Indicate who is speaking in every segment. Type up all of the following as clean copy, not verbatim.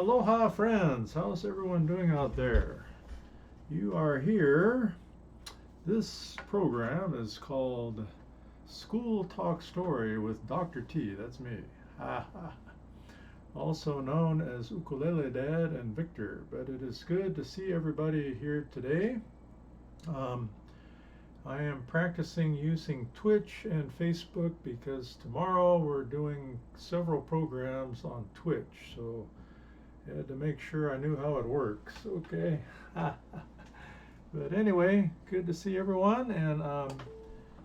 Speaker 1: Aloha, friends. How's everyone doing out there? You are here. This program is called School Talk Story with Dr. T. That's me. Also known as Ukulele Dad and Victor. But it is good to see everybody here today. I am practicing using Twitch and Facebook because tomorrow we're doing several programs on Twitch. So I had to make sure I knew how it works. Okay. But anyway, good to see everyone. And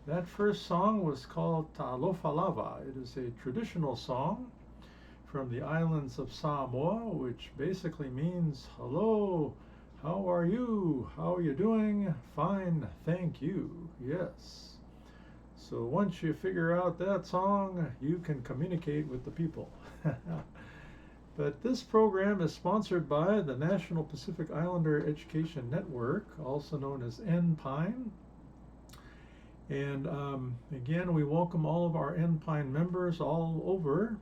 Speaker 1: that first song was called Talofa Lava. It is a traditional song from the islands of Samoa, which basically means hello. How are you? How are you doing? Fine, thank you. Yes. So once you figure out that song, you can communicate with the people. But this program is sponsored by the National Pacific Islander Education Network, also known as NPINE. And again, we welcome all of our NPINE members all over.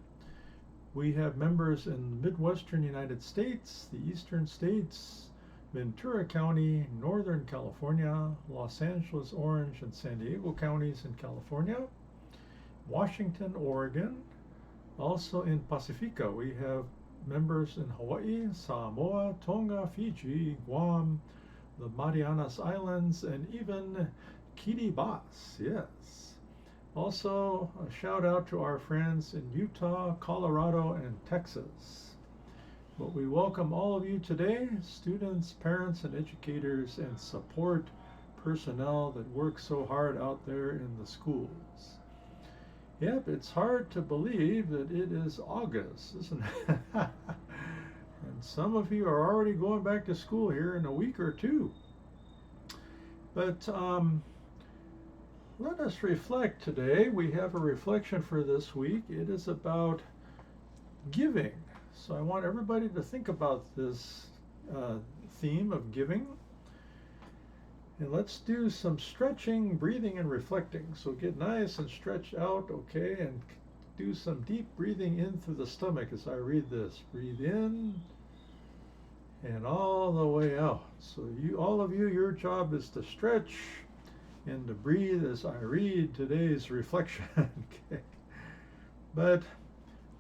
Speaker 1: We have members in the Midwestern United States, the Eastern States, Ventura County, Northern California, Los Angeles, Orange, and San Diego counties in California, Washington, Oregon. Also in Pacifica, we have members in Hawaii, Samoa, Tonga, Fiji, Guam, the Marianas Islands, and even Kiribati, yes. Also, a shout out to our friends in Utah, Colorado, and Texas. But we welcome all of you today, students, parents, and educators, and support personnel that work so hard out there in the schools. Yep, it's hard to believe that it is August, isn't it? And some of you are already going back to school here in a week or two. But let us reflect today. We have a reflection for this week. It is about giving. So I want everybody to think about this theme of giving. And let's do some stretching, breathing, and reflecting. So get nice and stretch out, okay? And do some deep breathing in through the stomach as I read this. Breathe in and all the way out. So all of you, your job is to stretch and to breathe as I read today's reflection. Okay. But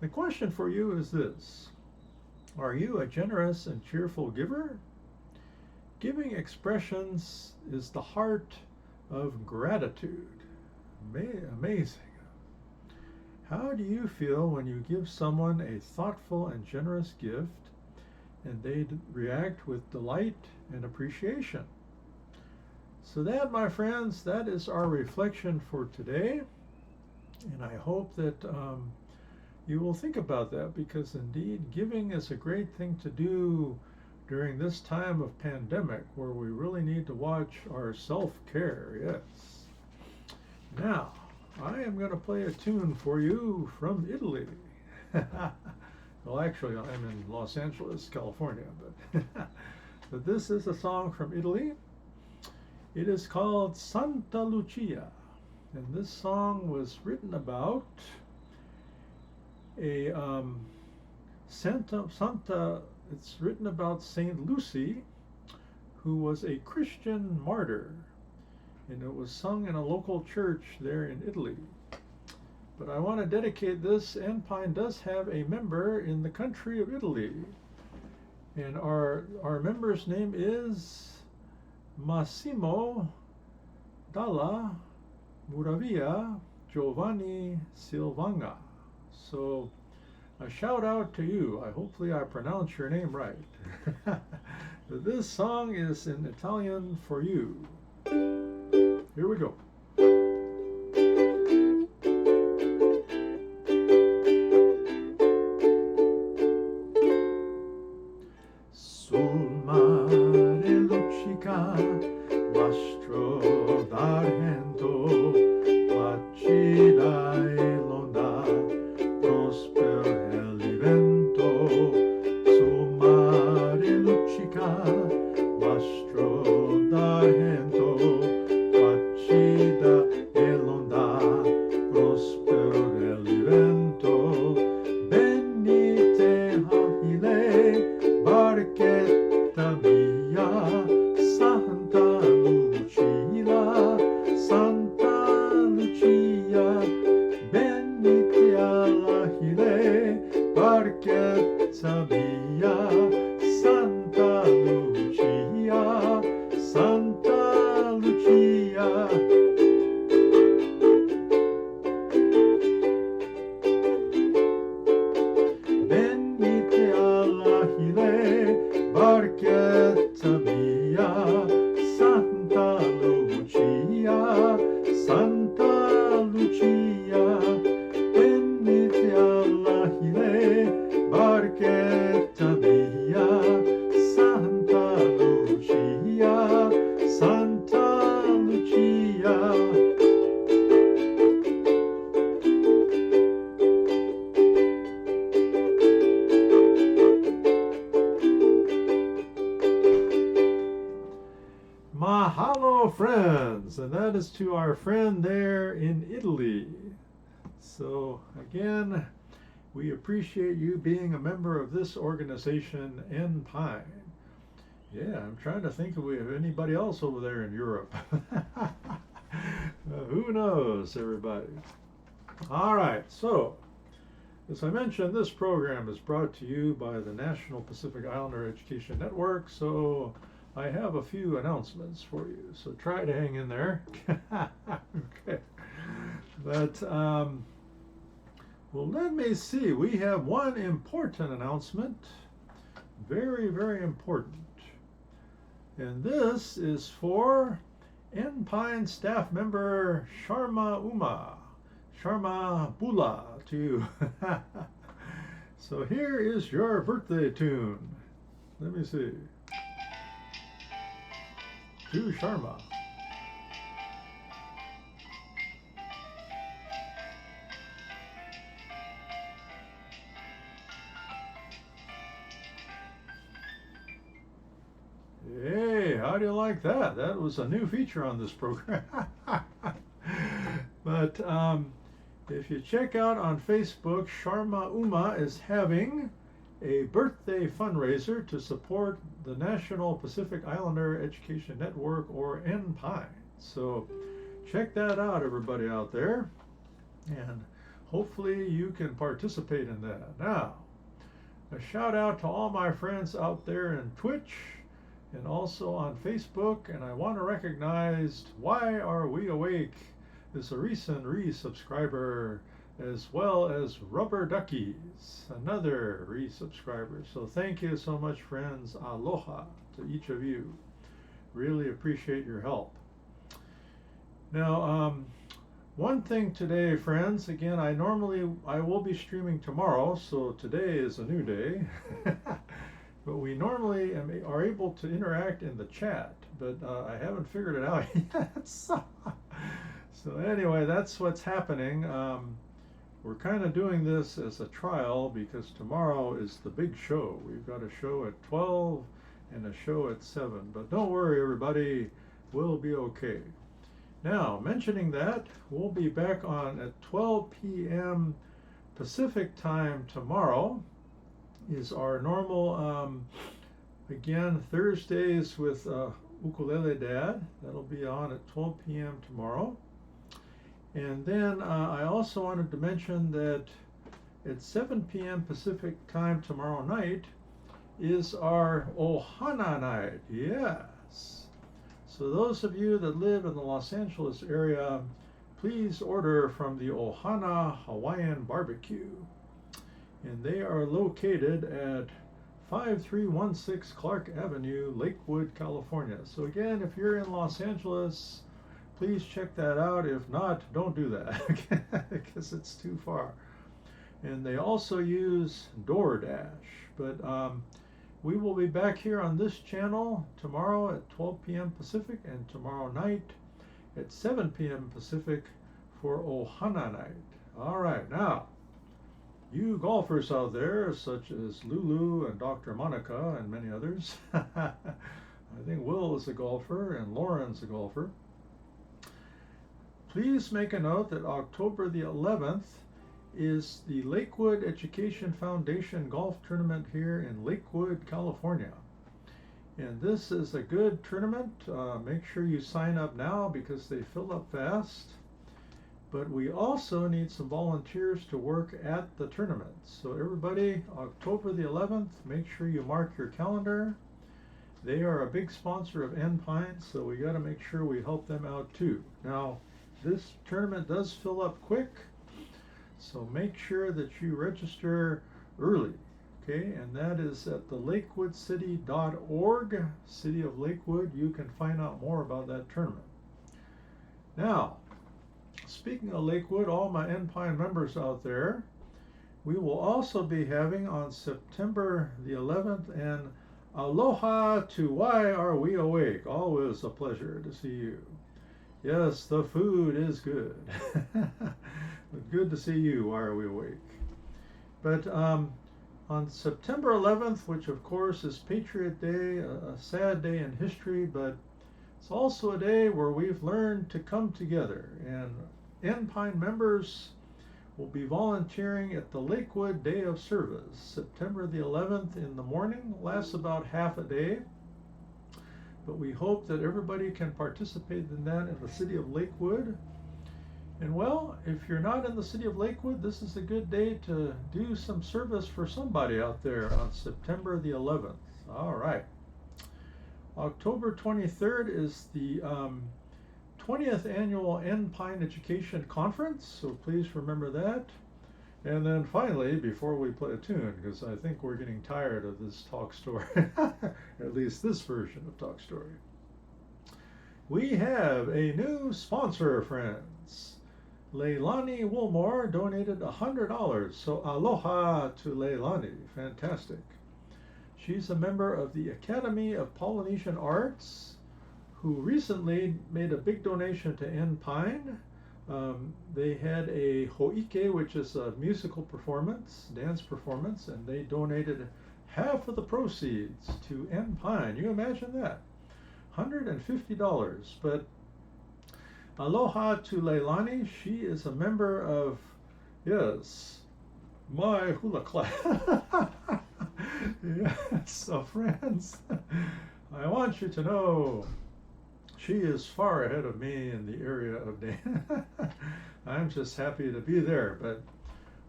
Speaker 1: the question for you is this: are you a generous and cheerful giver? Giving expressions is the heart of gratitude. Amazing. How do you feel when you give someone a thoughtful and generous gift and they react with delight and appreciation? So that, my friends, that is our reflection for today. And I hope that you will think about that, because indeed giving is a great thing to do during this time of pandemic where we really need to watch our self-care. Yes. Now, I am going to play a tune for you from Italy. Well, actually, I'm in Los Angeles, California, but this is a song from Italy. It is called Santa Lucia, and this song was written about a Santa. It's written about Saint Lucy, who was a Christian martyr, and it was sung in a local church there in Italy. But I want to dedicate this. NPINE does have a member in the country of Italy, and our member's name is Massimo dalla Muravia Giovanni Silvanga. So a shout out to you. Hopefully I pronounce your name right. This song is in Italian for you. Here we go. Sul mare luccica mastro d'argento, placida e l'onda, prospero il vento. Sul mare luccica mastro d'argento, placida Barquetta mia, Santa Lucia, Santa Lucia. Venite all'Achille, barchetta mia, Santa Lucia, Santa Lucia. Venite all'Achille, barchetta mia, Santa Lucia, Santa Lucia. Mahalo, friends, and that is to our friend there in Italy. So again, we appreciate you being a member of this organization, NPine. Yeah, I'm trying to think if we have anybody else over there in Europe. Who knows, everybody? All right, so as I mentioned, this program is brought to you by the National Pacific Islander Education Network. So I have a few announcements for you, so try to hang in there. Okay. But, well, let me see. We have one important announcement. Very, very important. And this is for NPine staff member Sharma Uma. Sharma Bula to you. So here is your birthday tune. Let me see. To Sharma. Hey, how do you like that? That was a new feature on this program. But if you check out on Facebook, Sharma Uma is having a birthday fundraiser to support the National Pacific Islander Education Network, or NPine. So check that out, everybody out there, and hopefully you can participate in that. Now, a shout out to all my friends out there in Twitch and also on Facebook, and I want to recognize Why Are We Awake is a recent resubscriber, as well as Rubber Duckies, another resubscriber. So thank you so much, friends. Aloha to each of you. Really appreciate your help. Now, one thing today, friends, again, I will be streaming tomorrow, so today is a new day. But we normally are able to interact in the chat, but I haven't figured it out yet. So anyway, that's what's happening. We're kind of doing this as a trial because tomorrow is the big show. We've got a show at 12 and a show at 7. But don't worry, everybody, we'll be okay. Now, mentioning that, we'll be back on at 12 p.m. Pacific time tomorrow. Is our normal, again, Thursdays with Ukulele Dad. That'll be on at 12 p.m. tomorrow. And then I also wanted to mention that at 7 p.m. Pacific time tomorrow night is our Ohana night. Yes. So those of you that live in the Los Angeles area, please order from the Ohana Hawaiian Barbecue. And they are located at 5316 Clark Avenue, Lakewood, California. So again, if you're in Los Angeles, please check that out. If not, don't do that because it's too far. And they also use DoorDash. But we will be back here on this channel tomorrow at 12 p.m. Pacific and tomorrow night at 7 p.m. Pacific for Ohana night. All right, now, you golfers out there, such as Lulu and Dr. Monica and many others, I think Will is a golfer and Lauren's a golfer. Please make a note that October the 11th is the Lakewood Education Foundation Golf Tournament here in Lakewood, California. And this is a good tournament. Make sure you sign up now because they fill up fast. But we also need some volunteers to work at the tournament. So everybody, October the 11th, make sure you mark your calendar. They are a big sponsor of N-Pine, so we got to make sure we help them out too. Now, this tournament does fill up quick, so make sure that you register early. Okay, and that is at the lakewoodcity.org, City of Lakewood. You can find out more about that tournament. Now, speaking of Lakewood, all my N-Pine members out there, we will also be having on September the 11th an Aloha to Why Are We Awake? Always a pleasure to see you. Yes, the food is good. Good to see you. Why are we awake? But on September 11th, which of course is Patriot Day, a sad day in history, but it's also a day where we've learned to come together. And N-Pine members will be volunteering at the Lakewood Day of Service, September the 11th in the morning. Lasts about half a day. But we hope that everybody can participate in that in the city of Lakewood. And well, if you're not in the city of Lakewood, this is a good day to do some service for somebody out there on September the 11th. All right. October 23rd is the 20th Annual N-Pine Education Conference, so please remember that. And then finally, before we play a tune, because I think we're getting tired of this talk story, at least this version of talk story, we have a new sponsor, friends. Leilani Woolmore donated $100, so aloha to Leilani. Fantastic. She's a member of the Academy of Polynesian Arts, who recently made a big donation to N-Pine. They had a ho'ike, which is a musical performance, dance performance, and they donated half of the proceeds to N-Pine. You imagine that? $150. But aloha to Leilani. She is a member of, yes, my hula class. Yes, so friends, I want you to know she is far ahead of me in the area of dance. I'm just happy to be there. But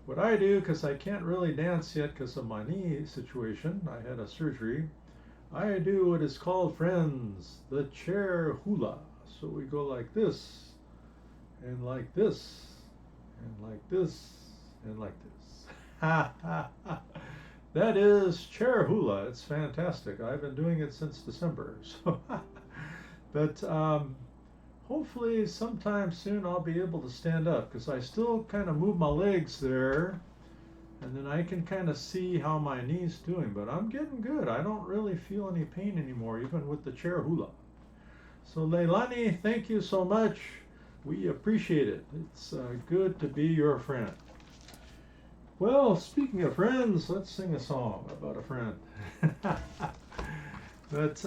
Speaker 1: what I do, because I can't really dance yet because of my knee situation, I had a surgery, I do what is called, friends, the chair hula. So we go like this, and like this, and like this, and like this. Ha ha ha. That is chair hula. It's fantastic. I've been doing it since December. So, but hopefully sometime soon I'll be able to stand up, because I still kind of move my legs there, and then I can kind of see how my knee's doing. But I'm getting good. I don't really feel any pain anymore, even with the chair hula. So Leilani, thank you so much. We appreciate it. It's good to be your friend. Well, speaking of friends, let's sing a song about a friend. But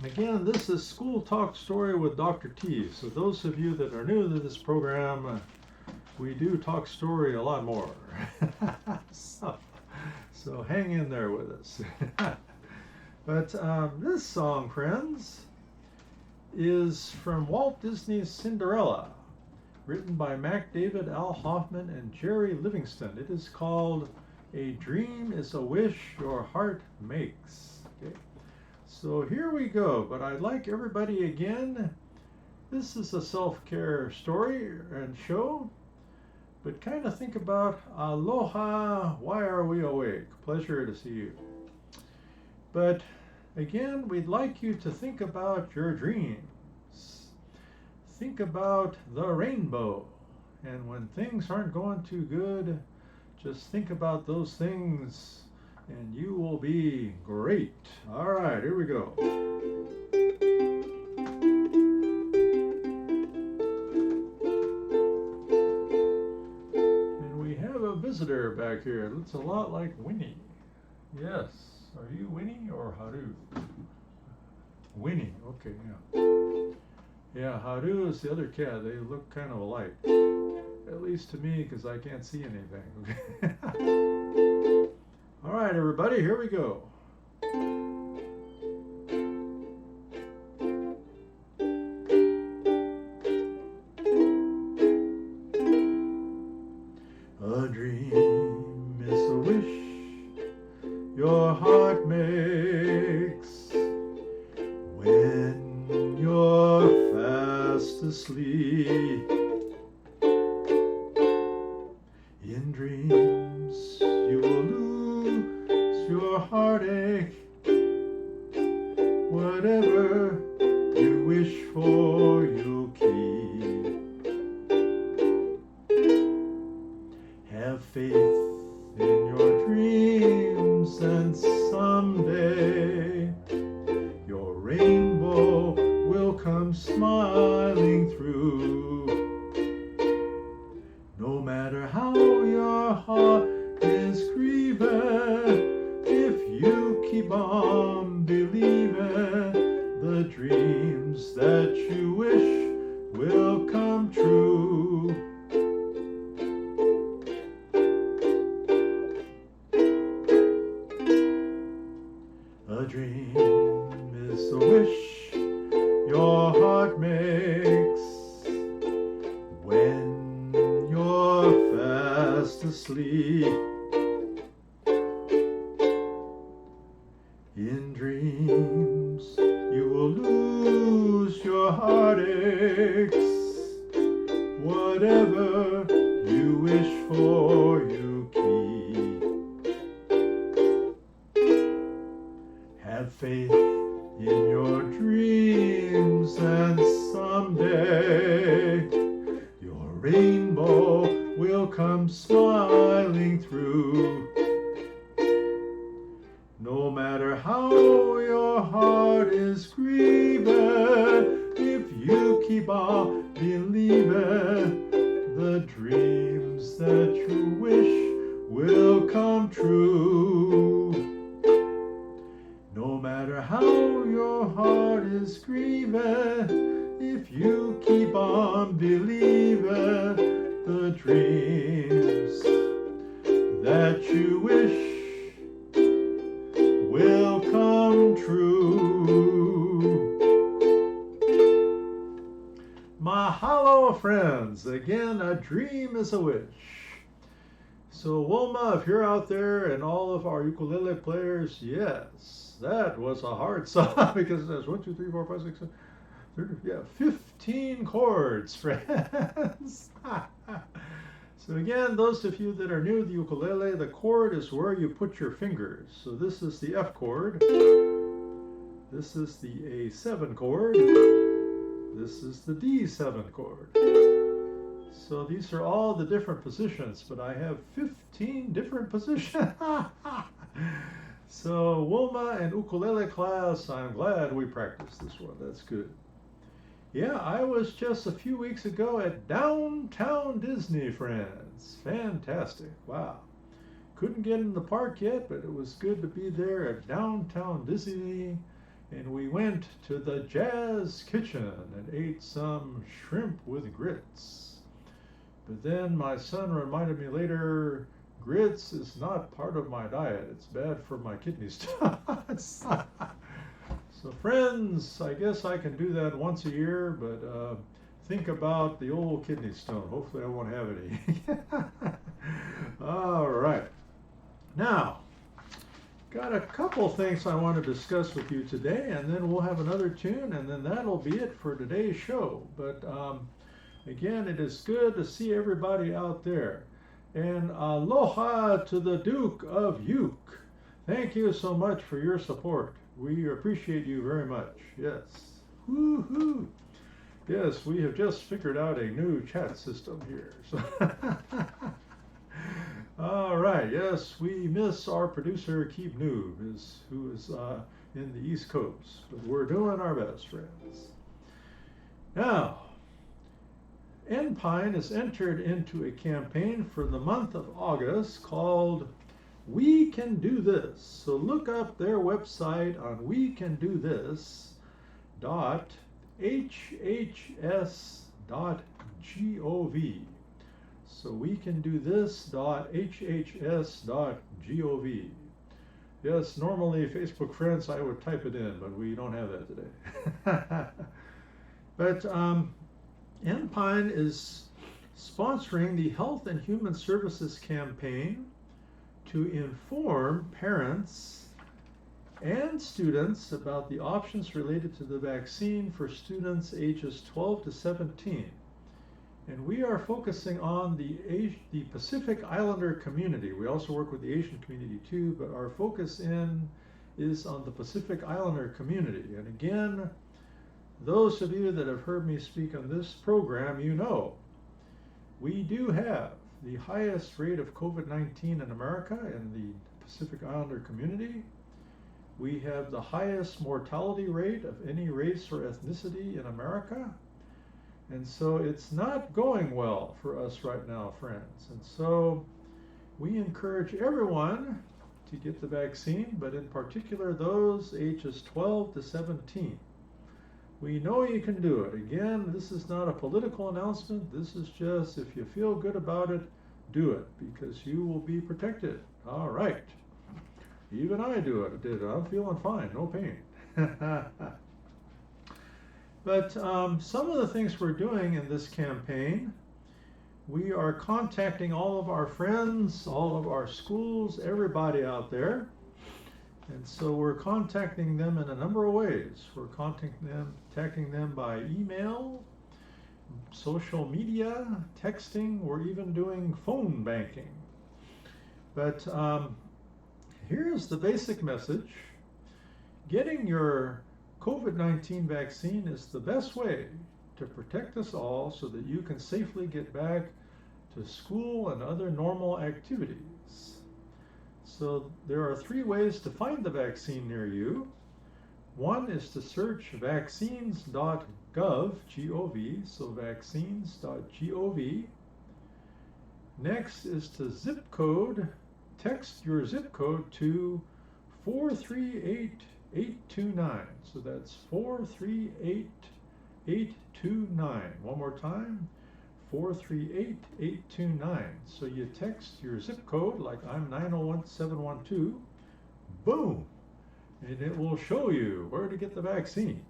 Speaker 1: again, this is School Talk Story with Dr. T. So those of you that are new to this program, we do talk story a lot more. So hang in there with us. But this song, friends, is from Walt Disney's Cinderella, written by Mac David, Al Hoffman, and Jerry Livingston. It is called A Dream is a Wish Your Heart Makes. Okay. So here we go, but I'd like everybody again, this is a self-care story and show, but kind of think about aloha, why are we awake? Pleasure to see you. But again, we'd like you to think about your dreams. Think about the rainbow. And when things aren't going too good, just think about those things and you will be great. All right, here we go. And we have a visitor back here. It looks a lot like Winnie. Yes. Are you Winnie or Haru? Winnie. Okay, yeah. Yeah, Haru is the other cat. They look kind of alike. At least to me, because I can't see anything. All right, everybody, here we go. your heart makes when you're fast asleep. In dreams you will lose your heartache. Whatever you wish for, you'll keep. Have faith in your dreams, and someday your rainbow will come smiling through. No matter how your heart is grieving, if you keep on believing, the dreams that you wish will come true. A dream is the wish your heart makes when you're fast asleep. In dreams you will lose your heartaches. Whatever you wish for, you keep. Have faith in your dreams, and someday your rainbow will come smiling through. No matter how your heart is grieving, if you keep on believing, the dreams that you wish will come true. No matter how your heart is grieving, if you keep on believing, the dreams that you wish will come true. Mahalo, friends. Again, a dream is a wish. So, Wilma, if you're out there and all of our ukulele players, yes, that was a hard song because there's 1, 2, 3, 4, 5, 6, 7, 15 chords, friends. So again, those of you that are new to the ukulele, the chord is where you put your fingers. So this is the F chord. This is the A7 chord. This is the D7 chord. So these are all the different positions, but I have 15 different positions. So Wilma and ukulele class, I'm glad we practiced this one. That's good. Yeah, I was just a few weeks ago at Downtown Disney, friends. Fantastic. Wow. Couldn't get in the park yet, but it was good to be there at Downtown Disney. And we went to the Jazz Kitchen and ate some shrimp with grits. But then my son reminded me later, grits is not part of my diet. It's bad for my kidney stones. So friends, I guess I can do that once a year, but think about the old kidney stone. Hopefully I won't have any. All right. Now, got a couple things I want to discuss with you today, and then we'll have another tune, and then that'll be it for today's show. But again, it is good to see everybody out there. And aloha to the Duke of Uke. Thank you so much for your support. We appreciate you very much. Yes. Woo-hoo. Yes, we have just figured out a new chat system here. So all right. Yes, we miss our producer, Keith Noob, who is in the East Coast. But we're doing our best, friends. Now, Enpine has entered into a campaign for the month of August called We Can Do This. So look up their website on wecandothis.hhs.gov. So wecandothis.hhs.gov. Yes, normally Facebook friends I would type it in, but we don't have that today. But Enpine is sponsoring the Health and Human Services campaign to inform parents and students about the options related to the vaccine for students ages 12 to 17. And we are focusing on the Pacific Islander community. We also work with the Asian community too, but our focus is on the Pacific Islander community. And again, those of you that have heard me speak on this program, you know, we do have the highest rate of COVID-19 in America in the Pacific Islander community. We have the highest mortality rate of any race or ethnicity in America. And so it's not going well for us right now, friends. And so we encourage everyone to get the vaccine, but in particular those ages 12 to 17. We know you can do it. Again, this is not a political announcement. This is just, if you feel good about it, do it, because you will be protected. All right. Even I do it. I'm feeling fine, no pain. But some of the things we're doing in this campaign, we are contacting all of our friends, all of our schools, everybody out there. And so we're contacting them in a number of ways. We're contacting them by email, social media, texting. We're even doing phone banking. But here's the basic message. Getting your COVID-19 vaccine is the best way to protect us all so that you can safely get back to school and other normal activities. So there are 3 ways to find the vaccine near you. One is to search vaccines.gov, G-O-V, so vaccines.gov. Next is to zip code, text your zip code to 438829. So that's 438829. One more time, 438829. So you text your zip code, like I'm 901712, boom, and it will show you where to get the vaccine.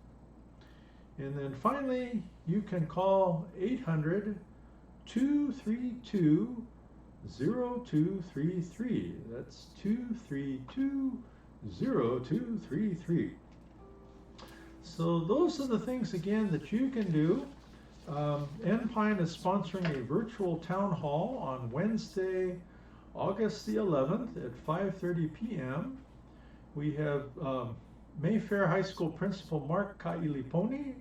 Speaker 1: And then finally, you can call 800-232-0233. That's 232-0233. So those are the things, again, that you can do. NPINE is sponsoring a virtual town hall on Wednesday, August the 11th at 5:30 p.m. We have Mayfair High School Principal Mark Kailiponi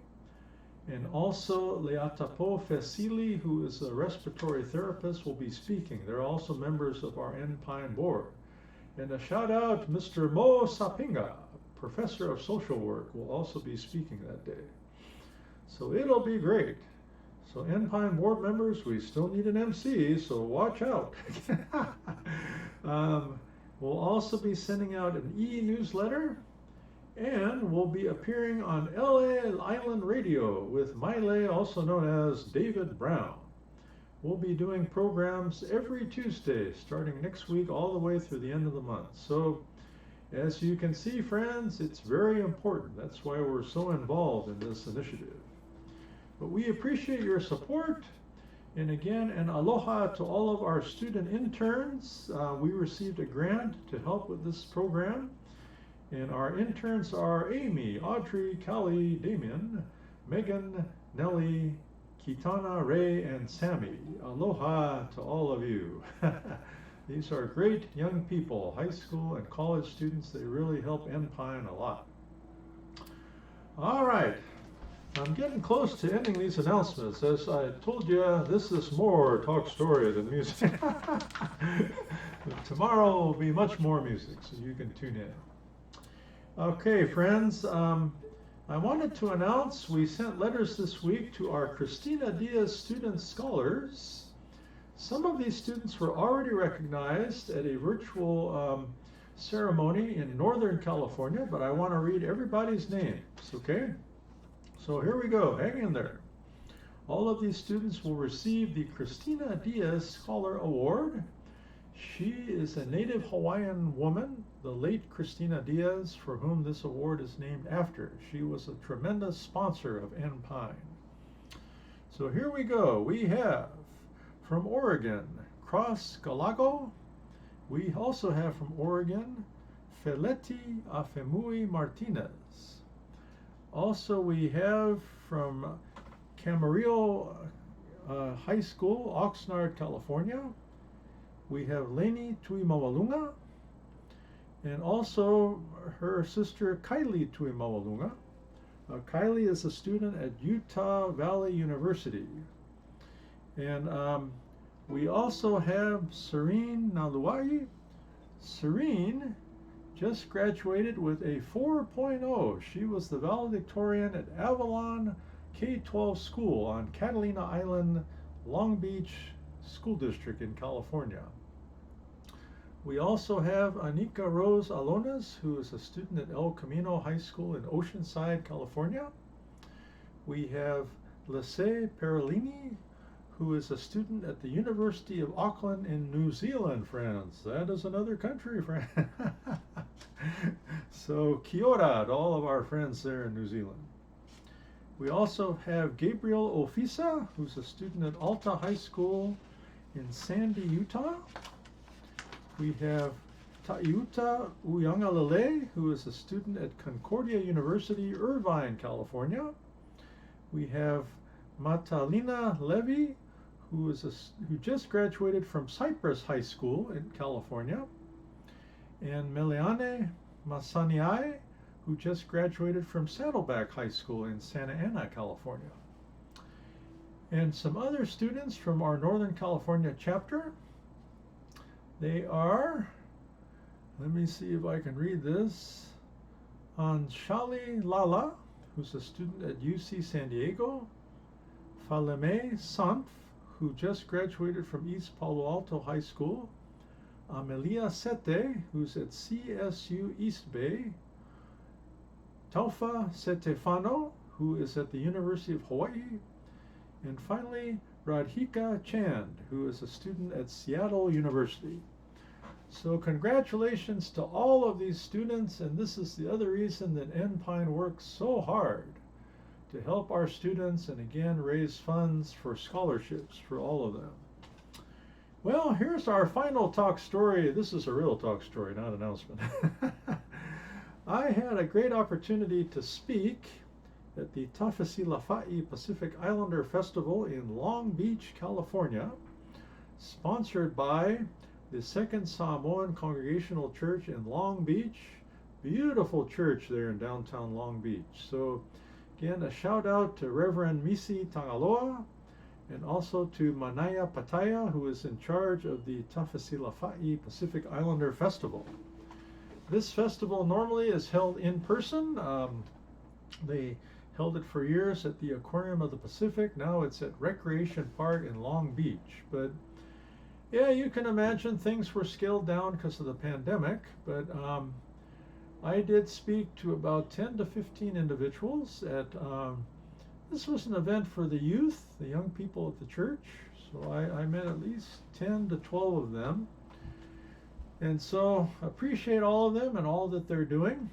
Speaker 1: and also Leatapo Fesili, who is a respiratory therapist, will be speaking. They're also members of our NPINE board. And a shout out, Mr. Mo Sapinga, professor of social work, will also be speaking that day. So it'll be great. So NPINE board members, we still need an MC, so watch out. We'll also be sending out an e-newsletter, and we'll be appearing on LA Island Radio with Miley, also known as David Brown. We'll be doing programs every Tuesday, starting next week all the way through the end of the month. So as you can see, friends, it's very important. That's why we're so involved in this initiative. But we appreciate your support. And again, an aloha to all of our student interns. We received a grant to help with this program. And our interns are Amy, Audrey, Callie, Damien, Megan, Nellie, Kitana, Ray, and Sammy. Aloha to all of you. These are great young people, high school and college students. They really help NPINE a lot. All right. I'm getting close to ending these announcements. As I told you, this is more talk story than music. Tomorrow will be much more music, so you can tune in. Okay, friends, I wanted to announce we sent letters this week to our Cristina Diaz Student Scholars. Some of these students were already recognized at a virtual ceremony in Northern California, but I want to read everybody's names, okay? So here we go, hang in there. All of these students will receive the Cristina Diaz Scholar Award. She is a native Hawaiian woman, the late Cristina Diaz, for whom this award is named after. She was a tremendous sponsor of NPINE. So here we go. We have from Oregon, Cross Galago. We also have from Oregon, Feletti Afemui Martinez. Also, we have from Camarillo High School, Oxnard, California. We have Leni Tuimawalunga, and also her sister Kylie Tuimawalunga. Kylie is a student at Utah Valley University. And we also have Serene Naluai. Serene just graduated with a 4.0. She was the valedictorian at Avalon K-12 School on Catalina Island, Long Beach School District in California. We also have Anika Rose Alones, who is a student at El Camino High School in Oceanside, California. We have Lise Perolini, who is a student at the University of Auckland in New Zealand, friends. That is another country, friend. So, kia ora to all of our friends there in New Zealand. We also have Gabriel Ofisa, who's a student at Alta High School in Sandy, Utah. We have Taiuta Uyangalele, who is a student at Concordia University, Irvine, California. We have Matalina Levy, who just graduated from Cypress High School in California, and Meliane Masaniai, who just graduated from Saddleback High School in Santa Ana, California. And some other students from our Northern California chapter. They are, let me see if I can read this, Anshali Lala, who's a student at UC San Diego, Faleme Sanf, who just graduated from East Palo Alto High School, Amelia Sete, who's at CSU East Bay, Taufa Setefano, who is at the University of Hawaii, and finally Radhika Chand, who is a student at Seattle University. So congratulations to all of these students, and this is the other reason that NPine works so hard to help our students and again raise funds for scholarships for all of them. Well, here's our final talk story. This is a real talk story, not an announcement. I had a great opportunity to speak at the Tafasilafa'i Pacific Islander Festival in Long Beach, California, sponsored by the Second Samoan Congregational Church in Long Beach. Beautiful church there in downtown Long Beach. So again, a shout out to Reverend Misi Tangaloa and also to Manaya Pataya, who is in charge of the Tafasilafa'i Pacific Islander Festival. This festival normally is held in person. They held it for years at the Aquarium of the Pacific. Now it's at Recreation Park in Long Beach. But yeah, you can imagine things were scaled down because of the pandemic. But I did speak to about 10 to 15 individuals at, this was an event for the youth, the young people at the church. So I met at least 10 to 12 of them. And so appreciate all of them and all that they're doing.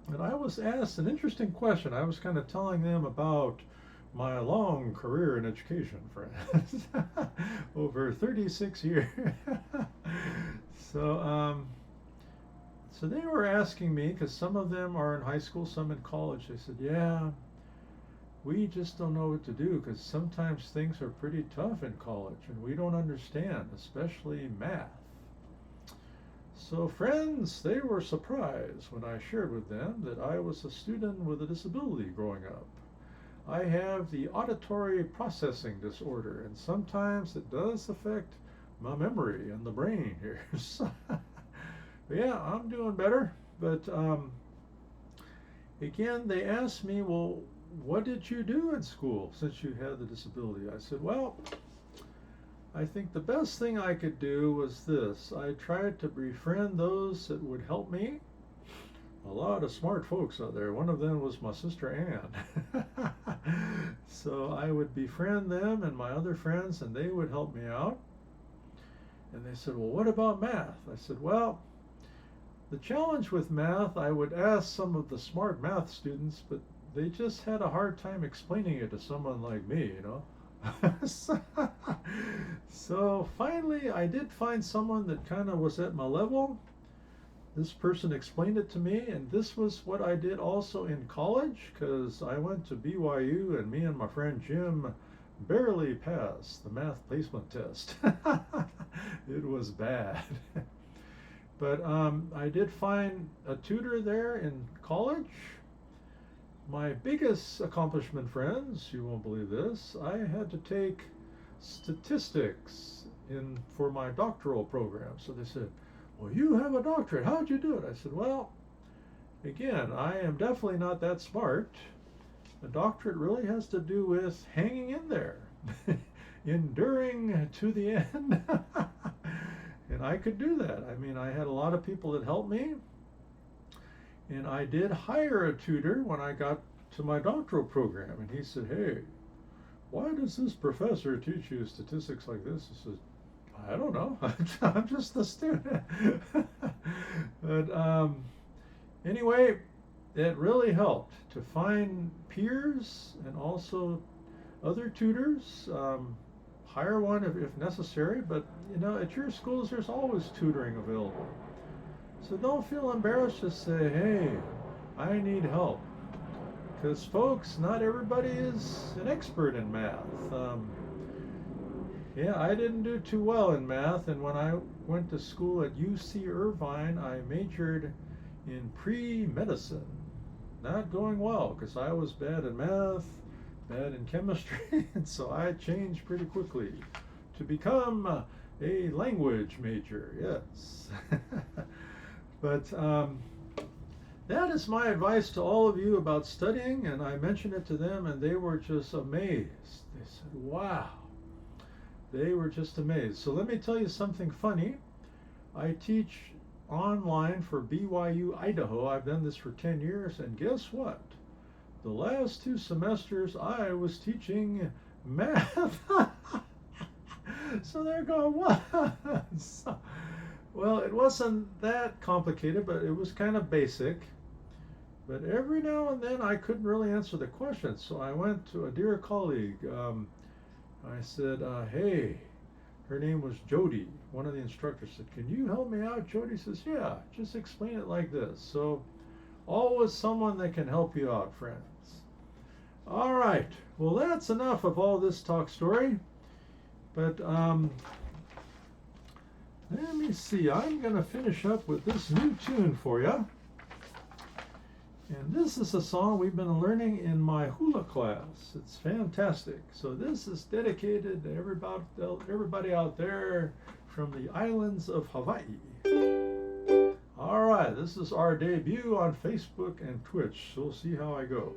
Speaker 1: And I was asked an interesting question. I was kind of telling them about my long career in education, friends, over 36 years. So they were asking me, because some of them are in high school, some in college. They said, yeah, we just don't know what to do, because sometimes things are pretty tough in college and we don't understand, especially math. So friends, they were surprised when I shared with them that I was a student with a disability growing up. I have the auditory processing disorder, and sometimes it does affect my memory and the brain here. Yeah, I'm doing better. But again, they asked me, well, what did you do in school since you had the disability? I said, well, I think the best thing I could do was this. I tried to befriend those that would help me. A lot of smart folks out there. One of them was my sister Ann. So I would befriend them and my other friends, and they would help me out. And they said, well, what about math? I said, well, the challenge with math, I would ask some of the smart math students, but they just had a hard time explaining it to someone like me, you know. So finally I did find someone that kind of was at my level, this person explained it to me, and this was what I did also in college, because I went to BYU and me and my friend Jim barely passed the math placement test. It was bad. But I did find a tutor there in college. My biggest accomplishment, friends, you won't believe this, I had to take statistics for my doctoral program. So they said, well, you have a doctorate. How'd you do it? I said, well, again, I am definitely not that smart. A doctorate really has to do with hanging in there, enduring to the end. And I could do that. I mean, I had a lot of people that helped me. And I did hire a tutor when I got to my doctoral program. And he said, hey, why does this professor teach you statistics like this? I said, I don't know. I'm just a student. But anyway, it really helped to find peers and also other tutors. Hire one if necessary, but you know, at your schools there's always tutoring available. So don't feel embarrassed to say, hey, I need help. Because folks, not everybody is an expert in math. Yeah, I didn't do too well in math, and when I went to school at UC Irvine, I majored in pre-medicine. Not going well, because I was bad in math, bad in chemistry, and so I changed pretty quickly to become a language major, yes. But that is my advice to all of you about studying, and I mentioned it to them, and they were just amazed. They said, wow. They were just amazed. So let me tell you something funny. I teach online for BYU Idaho. I've done this for 10 years, and guess what? The last 2 semesters I was teaching math. So they're going, what? Well, it wasn't that complicated, but it was kind of basic. But every now and then I couldn't really answer the questions. So I went to a dear colleague. I said, hey, her name was Jody. One of the instructors said, can you help me out? Jody says, yeah, just explain it like this. So always someone that can help you out, friends. All right, well, that's enough of all this talk story. But let me see, I'm going to finish up with this new tune for you. And this is a song we've been learning in my hula class. It's fantastic. So this is dedicated to everybody out there from the islands of Hawaii. All right, this is our debut on Facebook and Twitch. So we'll see how I go.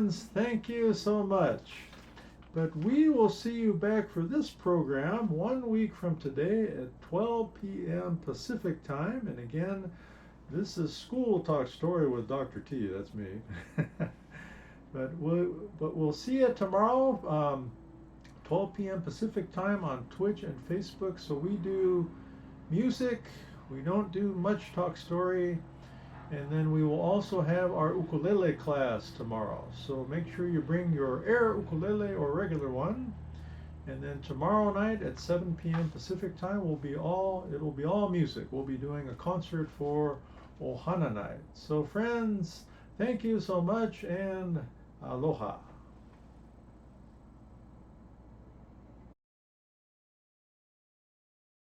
Speaker 1: friends, thank you so much. But we will see you back for this program 1 week from today at 12 p.m. Pacific time. And again, this is School Talk Story with Dr. T. That's me. But we'll see you tomorrow, 12 p.m. Pacific time on Twitch and Facebook. So we do music. We don't do much talk story. And then we will also have our ukulele class tomorrow. So make sure you bring your air ukulele or regular one. And then tomorrow night at 7 p.m. Pacific time it'll be all music. We'll be doing a concert for Ohana Night. So friends, thank you so much and aloha.